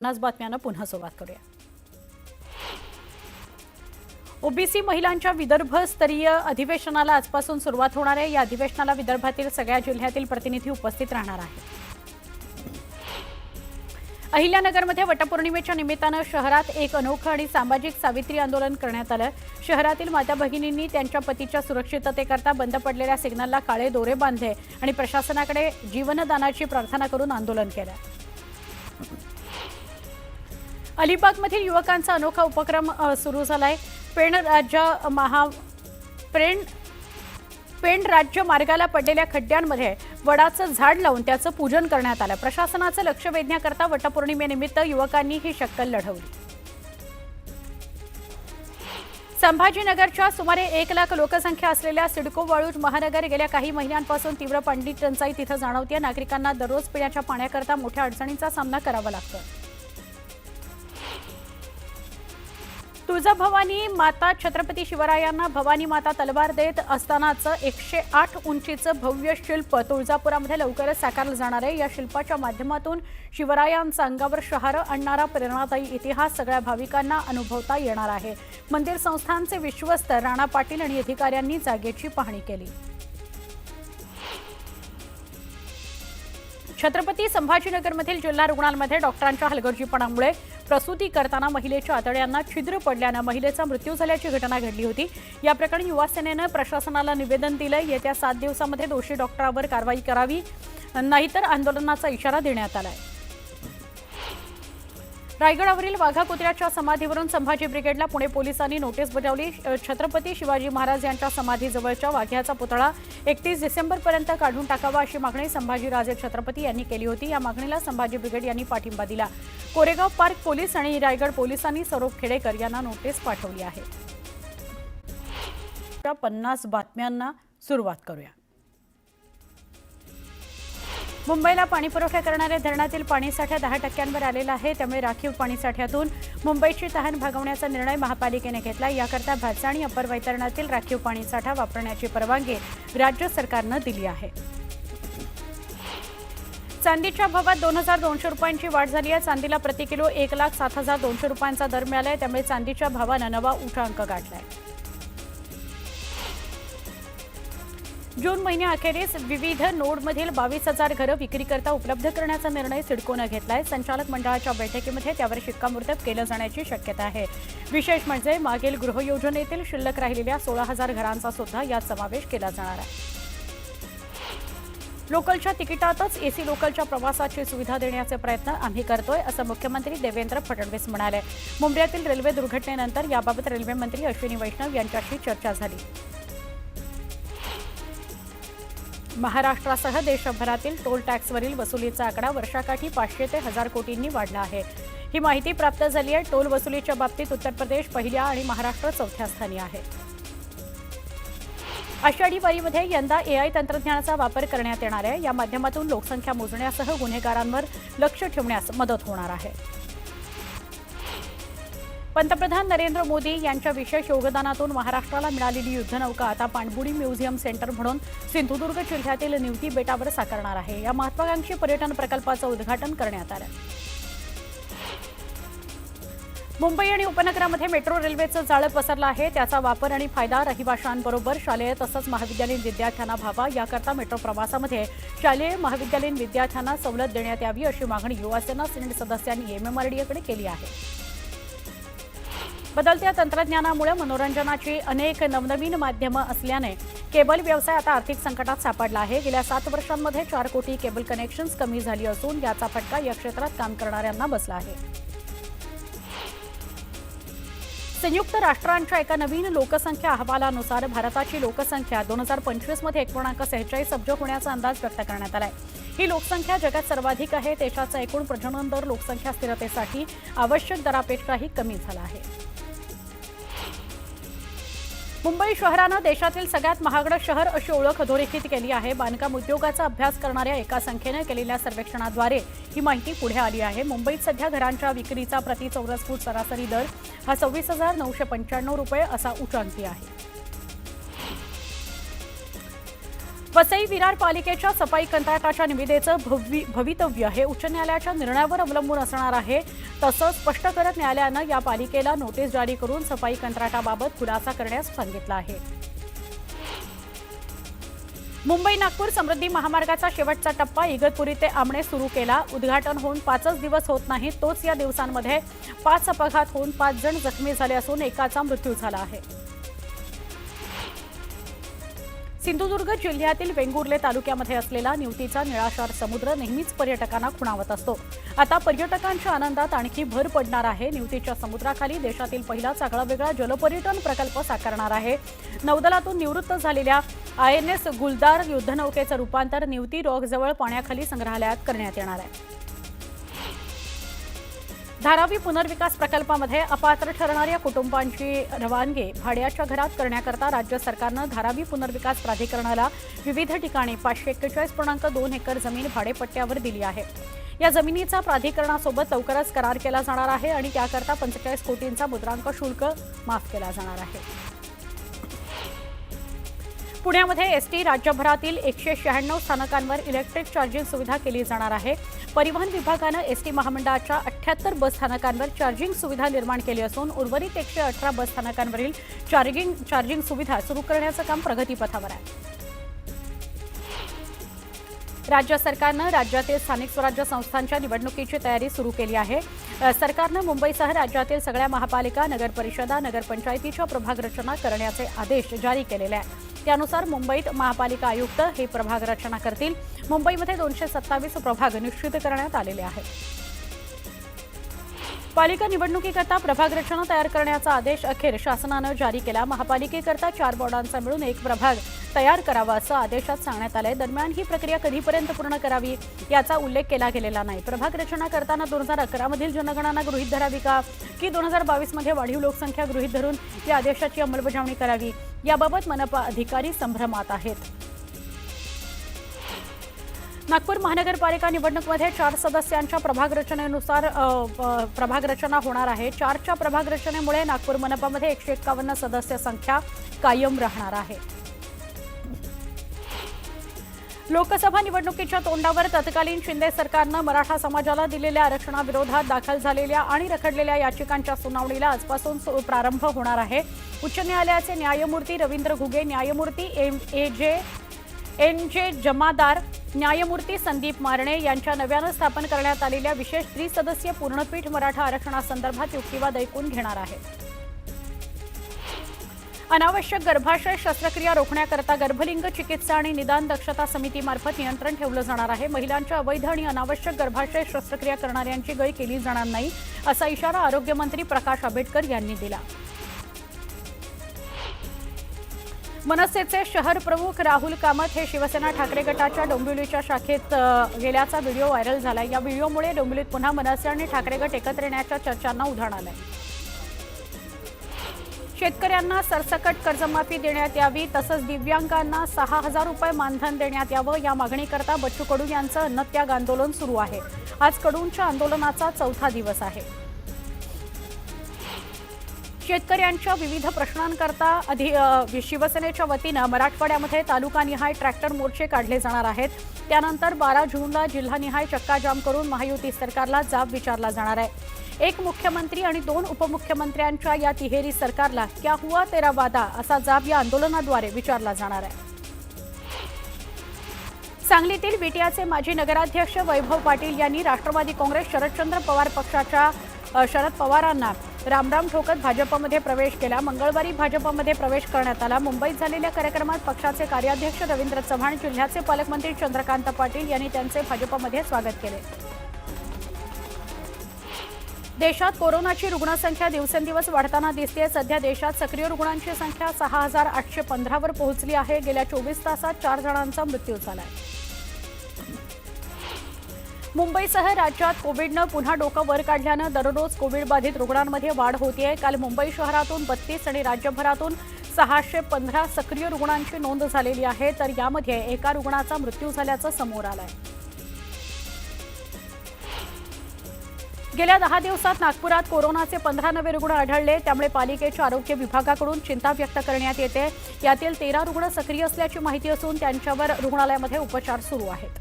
आज बातम्यांना पुन्हा सुरुवात करूया। ओबीसी महिलांच्या विदर्भस्तरीय अधिवेशनाला आजपासून सुरुवात होणार आहे। या अधिवेशनाला विदर्भातील सगळ्या जिल्ह्यातील प्रतिनिधी उपस्थित राहणार आहेत। अहिल्यानगरमध्ये वटपौर्णिमेच्या निमित्तानं शहरात एक अनोखं आणि सामाजिक सावित्री आंदोलन करण्यात आलं। शहरातील माता भगिनींनी त्यांच्या पतीच्या सुरक्षिततेकरता बंद पडलेल्या सिग्नलला काळे दोरे बांधले आणि प्रशासनाकडे जीवनदानाची प्रार्थना करून आंदोलन केलं। अलिबागमधील युवकांचा अनोखा उपक्रम सुरू झालाय। पेण राज्य मार्गाला पडलेल्या खड्ड्यांमध्ये वडाचं झाड लावून त्याचं पूजन करण्यात आलं। प्रशासनाचं लक्ष वेधण्याकरता वटपौर्णिमेनिमित्त युवकांनी ही शक्कल लढवली। संभाजीनगरच्या सुमारे 1 लाख लोकसंख्या असलेल्या सिडको वाळूज महानगर गेल्या काही महिन्यांपासून तीव्र पाणी टंचाई तिथं जाणवते। नागरिकांना दररोज पिण्याच्या पाण्याकरता मोठ्या अडचणींचा सामना करावा लागतो। तुळजाभवानी माता छत्रपती शिवरायांना भवानी माता तलवार देत असतानाचं 108 उंचीचं भव्य शिल्प तुळजापुरामध्ये लवकरच साकारलं जाणार आहे। या शिल्पाच्या माध्यमातून शिवरायांचा अंगावर शहारं आणणारा प्रेरणादायी इतिहास सगळ्या भाविकांना अनुभवता येणार आहे। मंदिर संस्थानचे विश्वस्त राणा पाटील आणि अधिकाऱ्यांनी जागेची पाहणी केली। छत्रपती संभाजीनगरमधील जिल्हा रुग्णालयामध्ये डॉक्टरांच्या हलगर्जीपणामुळे प्रसूती करताना महिलेच्या आतड्यांना छिद्र पडल्यानं महिलेचा मृत्यू झाल्याची घटना घडली होती। या प्रकरणी युवा सेनेनं प्रशासनाला निवेदन दिलं। येत्या 7 दिवसांमध्ये दोषी डॉक्टरांवर कारवाई करावी, नाहीतर आंदोलनाचा इशारा देण्यात आलाय। रायगडावरील वाघा कुत्र्याच्या समाधीवरून संभाजी ब्रिगेडला पुणे पोलिसांनी नोटीस बजावली। छत्रपती शिवाजी महाराज यांच्या समाधीजवळच्या वाघ्याचा पुतळा 31 डिसेंबरपर्यंत काढून टाकावा अशी मागणी संभाजीराजे छत्रपती यांनी केली होती। या मागणीला संभाजी ब्रिगेड यांनी पाठिंबा दिला। कोरेगाव पार्क पोलीस आणि रायगड पोलिसांनी सौरभ खेडेकर यांना नोटीस पाठवली आहे। 50 बातम्यांना सुरुवात करूया। मुंबईला पाणीपुरवठा करणाऱ्या धरणातील पाणीसाठा 10% आलेला आहे। त्यामुळे राखीव पाणीसाठ्यातून मुंबईची तहान भागवण्याचा निर्णय महापालिकेने घेतला। याकरता भातसा आणि अप्पर वैतरणातील राखीव पाणीसाठा वापरण्याची परवानगी राज्य सरकारनं दिली आहे। चांदीच्या भावात 2200 रुपयांची वाढ झाली आहे। चांदीला प्रति किलो 1,07,200 रुपयांचा दर मिळाला आहे। त्यामुळे चांदीच्या भावानं नवा उच्चांक गाठलाय। जून महिन्याअखेरीस विविध नोडमधील 22,000 घरं विक्रीकरता उपलब्ध करण्याचा निर्णय सिडकोनं घेतलाय। संचालक मंडळाच्या बैठकीमध्ये त्यावर शिक्कामोर्तब केलं जाण्याची शक्यता आहे। विशेष म्हणजे मागील गृहयोजनेतील शिल्लक राहिलेल्या 16,000 घरांचा सुद्धा यात समावेश केला जाणार आहे। लोकलच्या तिकिटातच एसी लोकलच्या प्रवासाची सुविधा देण्याचे प्रयत्न आम्ही करतोय, असं मुख्यमंत्री देवेंद्र फडणवीस म्हणाले। मुंबईतील रेल्वे दुर्घटनेनंतर याबाबत रेल्वे मंत्री अश्विनी वैष्णव यांच्याशी चर्चा झाली। महाराष्ट्रासह देशभरातील टोल टॅक्सवरील वसुलीचा आकडा वर्षाकाठी 500 ते 1000 कोटींनी वाढला आहे। ही माहिती प्राप्त झाली आहे। टोल वसुलीच्या बाबतीत उत्तर प्रदेश पहिल्या आणि महाराष्ट्र 4थ्या स्थानी आहे। आषाढी वारीमध्ये यंदा AI तंत्रज्ञानाचा वापर करण्यात येणार आहे। या माध्यमातून लोकसंख्या मोजण्यासह गुन्हेगारांवर लक्ष ठेवण्यास मदत होणार आहे। पंतप्रधान नरेंद्र मोदी यांच्या विशेष योगदानातून महाराष्ट्राला मिळालेली युद्धनौका आता पाणबुडी म्युझियम सेंटर म्हणून सिंधुदुर्ग जिल्ह्यातील निवती बेटावर साकारणार आहे। या महत्त्वाकांक्षी पर्यटन प्रकल्पाचं उद्घाटन करण्यात आलं। मुंबई आणि उपनगरामध्ये मेट्रो रेल्वेचं जाळं पसरलं आहे। त्याचा वापर आणि फायदा रहिवाशांबरोबर शालेय तसंच महाविद्यालयीन विद्यार्थ्यांना व्हावा, याकरता मेट्रो प्रवासामध्ये शालेय महाविद्यालयीन विद्यार्थ्यांना सवलत देण्यात यावी अशी मागणी युवासेना सिनेट सदस्यांनी MMRDAकडे केली आहे। बदलत्या तंत्रज्ञानामुळे मनोरंजनाची अनेक नवनवीन माध्यमं असल्याने केबल व्यवसाय आता आर्थिक संकटात सापडला आहे। गेल्या 7 वर्षांमध्ये 4 कोटी केबल कनेक्शन्स कमी झाली असून याचा फटका या क्षेत्रात काम करणाऱ्यांना बसला आहे। संयुक्त राष्ट्रांच्या एका नवीन लोकसंख्या अहवालानुसार भारताची लोकसंख्या 2025 मध्ये 1.46 अब्ज होण्याचा अंदाज व्यक्त करण्यात आलाय। ही लोकसंख्या जगात सर्वाधिक आहे। देशाचा एकूण प्रजनन दर लोकसंख्या स्थिरतेसाठी आवश्यक दरापेक्षाही कमी झाला आहे। मुंबई शहरानं देशातील सगळ्यात महागडं शहर अशी ओळख अधोरेखित केली आहे। बांधकाम उद्योगाचा अभ्यास करणाऱ्या एका संस्थेनं केलेल्या सर्वेक्षणाद्वारे ही माहिती पुढे आली आहे। मुंबईत सध्या घरांच्या विक्रीचा प्रति चौरस फूट सरासरी दर हा 26,995 रुपये असा उच्चांकी आहे। वसई विरार पालिकेच्या सफाई कंत्राटाच्या निविदेचं भवितव्य हे उच्च न्यायालयाच्या निर्णयावर अवलंबून असणार आहे। तसंच स्पष्ट करत न्यायालयानं या पालिकेला नोटीस जारी करून सफाई कंत्राटाबाबत खुलासा करण्यास सांगितलं आहे. मुंबई नागपूर समृद्धी महामार्गाचा शेवटचा टप्पा इगतपुरी ते आमणे सुरू केला. उद्घाटन होऊन 5च दिवस होत नाही, तोच या दिवसांमध्ये 5 अपघात होऊन 5 जण जखमी झाले असून एकाचा मृत्यू झाला आहे. सिंधुदुर्ग जिल्ह्यातील वेंगुर्ले तालुक्यामध्ये असलेला निवतीचा निळाशार समुद्र नेहमीच पर्यटकांना खुणावत असतो. आता पर्यटकांच्या आनंदात आणखी भर पडणार आहे. निवतीच्या समुद्राखाली देशातील पहिलाच आगळावेगळा जलपर्यटन प्रकल्प साकारणार आहे. नौदलातून निवृत्त झालेल्या INS गुलदार युद्धनौकेचं रूपांतर निवती रॉकजवळ पाण्याखाली संग्रहालयात करण्यात येणार आहे. धारावी पुनर्विकास प्रकल्पामध्ये अपात्र ठरणाऱ्या कुटुंबांची रवानगी भाड्याच्या घरात करण्याकरता राज्य सरकारनं धारावी पुनर्विकास प्राधिकरणाला विविध ठिकाणी 541.2 एकर जमीन भाडेपट्ट्यावर दिली आहे. या जमिनीचा प्राधिकरणासोबत लवकरच करार केला जाणार आहे आणि त्याकरता 45 कोटींचा मुद्रांक शुल्क माफ केला जाणार आहे. पुण्यामध्ये एसटी राज्यभरातील 196 स्थानकांवर इलेक्ट्रिक चार्जिंग सुविधा केली जाणार आहे. परिवहन विभागानं एसटी महामंडळाच्या 78 बस स्थानकांवर चार्जिंग सुविधा निर्माण केली असून उर्वरित 118 बस स्थानकांवरील चार्जिंग सुविधा सुरू करण्याचं काम प्रगतीपथावर आहे. राज्य सरकारनं राज्यातील स्थानिक स्वराज्य संस्थांच्या निवडणुकीची तयारी सुरू केली आहे. सरकारनं मुंबईसह राज्यातील सगळ्या महापालिका, नगरपरिषदा, नगरपंचायतीच्या प्रभाग रचना करण्याचे आदेश जारी केलेले आहेत. त्यानुसार मुंबईत महापालिका आयुक्त हे प्रभाग रचना करतील. मुंबईमध्ये 227 प्रभाग निश्चित करण्यात आलेले आहेत. पालिका निवडणुकीकरता प्रभाग रचना तयार करण्याचा आदेश अखेर शासनानं जारी केला. महापालिकेकरता 4 वॉर्डांचा मिळून एक प्रभाग तयार करावा असं आदेशात सांगण्यात आलंय. दरम्यान ही प्रक्रिया कधीपर्यंत पूर्ण करावी याचा उल्लेख केला गेलेला नाही. प्रभाग रचना करताना 2011 मधील जनगणना गृहीत धरावी का की 2022 मध्ये वाढीव लोकसंख्या गृहीत धरून या आदेशाची अंमलबजावणी करावी याबाबत मनपा अधिकारी संभ्रमात आहेत. नागपूर महानगरपालिका निवडणुकीमध्ये 4 सदस्यांच्या प्रभाग रचनेनुसार प्रभाग रचना होणार आहे. 4च्या प्रभाग रचनेमुळे नागपूर मनपामध्ये 151 सदस्य संख्या कायम राहणार आहे. लोकसभा निवडणुकीच्या तोंडावर तत्कालीन शिंदे सरकारनं मराठा समाजाला दिलेल्या आरक्षणाविरोधात दाखल झालेल्या आणि रखडलेल्या याचिकांच्या सुनावणीला आजपासून प्रारंभ होणार आहे. उच्च न्यायालयाचे न्यायमूर्ती रवींद्र घुगे, न्यायमूर्ती NJ जमादार, न्यायमूर्ती संदीप मारणे यांच्या नव्यानं स्थापन करण्यात आलेल्या विशेष त्रिसदस्यीय पूर्णपीठ मराठा आरक्षणासंदर्भात युक्तिवाद ऐकून घेणार आहे. अनावश्यक गर्भाशय शस्त्रक्रिया रोखण्याकरता गर्भलिंग चिकित्सा आणि निदान दक्षता समितीमार्फत नियंत्रण ठेवलं जाणार आहे. महिलांच्या अवैध आणि अनावश्यक गर्भाशय शस्त्रक्रिया करणाऱ्यांची गय केली जाणार नाही असा इशारा आरोग्यमंत्री प्रकाश आंबेडकर यांनी दिला. मनसेचे शहर प्रमुख राहुल कामत हे शिवसेना ठाकरे गटाच्या डोंबिवलीच्या शाखेत गेल्याचा व्हिडिओ व्हायरल झाला. या व्हिडिओमुळे डोंबिवलीत पुन्हा मनसे आणि ठाकरे गट एकत्र येण्याच्या चर्चांना उधाण आलंय. शेतकऱ्यांना सरसकट कर्जमाफी देण्यात यावी तसंच दिव्यांगांना 6,000 रुपये मानधन देण्यात यावं या मागणीकरता बच्चू कडू यांचं अन्नत्याग आंदोलन सुरू आहे. आज कडूंच्या आंदोलनाचा 4था दिवस आहे. शेतकऱ्यांच्या विविध प्रश्नांकरता शिवसेनेच्या वतीनं मराठवाड्यामध्ये तालुकानिहाय ट्रॅक्टर मोर्चे काढले जाणार आहेत. त्यानंतर 12 जूनला जिल्हानिहाय चक्काजाम करून महायुती सरकारला जाब विचारला जाणार आहे. एक मुख्यमंत्री आणि 2 उपमुख्यमंत्र्यांच्या या तिहेरी सरकारला क्या हुआ तेरा वादा असा जाब या आंदोलनाद्वारे विचारला जाणार आहे. सांगलीतील विट्याचे माजी नगराध्यक्ष वैभव पाटील यांनी राष्ट्रवादी काँग्रेस शरदचंद्र पवार पक्षाच्या शरद पवारांना रामराम ठोकत भाजपमध्ये प्रवेश केला. मंगळवारी भाजपमध्ये प्रवेश करण्यात आला. मुंबईत झालेल्या कार्यक्रमात पक्षाचे कार्याध्यक्ष रवींद्र चव्हाण, जिल्ह्याचे पालकमंत्री चंद्रकांत पाटील यांनी त्यांचे भाजपमध्ये स्वागत केले. देशात कोरोनाची रुग्णसंख्या दिवसेंदिवस वाढताना दिसते. सध्या देशात सक्रिय रुग्णांची संख्या 6,815 वर पोहोचली आहे. गेल्या 24 तासात 4 जणांचा मृत्यू झाला. मुंबईसह राज्यात कोविडनं पुन्हा डोकं वर काढल्यानं दररोज कोविड बाधित रुग्णांमध्ये वाढ होतीये. काल मुंबई शहरातून 32 आणि राज्यभरातून 615 सक्रिय रुग्णांची नोंद झालेली आहे. तर यामध्ये एका रुग्णाचा मृत्यू झाल्याचं समोर आलंय. गेल्या 10 दिवसात नागपुरात कोरोनाचे 15 नवे रुग्ण आढळले. त्यामुळे पालिकेच्या आरोग्य विभागाकडून चिंता व्यक्त करण्यात येते. यातील 13 रुग्ण सक्रिय असल्याची माहिती असून त्यांच्यावर रुग्णालयामध्ये उपचार सुरू आहेत.